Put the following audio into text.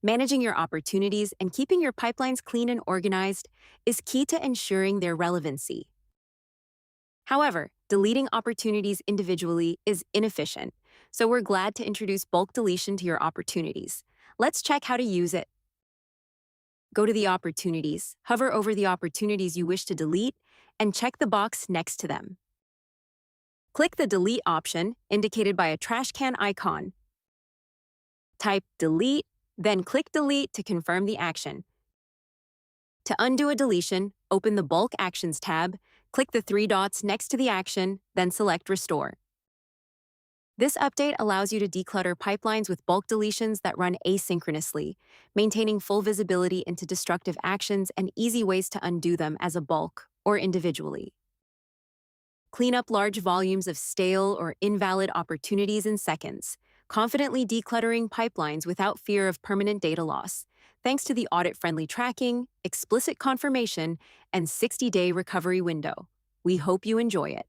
Managing your opportunities and keeping your pipelines clean and organized is key to ensuring their relevancy. However, deleting opportunities individually is inefficient, so we're glad to introduce bulk deletion to your opportunities. Let's check how to use it. Go to the opportunities, hover over the opportunities you wish to delete, and check the box next to them. Click the Delete option, indicated by a trash can icon. Type Delete, then click Delete to confirm the action. To undo a deletion, open the Bulk Actions tab, click the three dots next to the action, then select Restore. This update allows you to declutter pipelines with bulk deletions that run asynchronously, maintaining full visibility into destructive actions and easy ways to undo them as a bulk or individually. Clean up large volumes of stale or invalid opportunities in seconds, confidently decluttering pipelines without fear of permanent data loss, thanks to the audit-friendly tracking, explicit confirmation, and 60-day recovery window. We hope you enjoy it.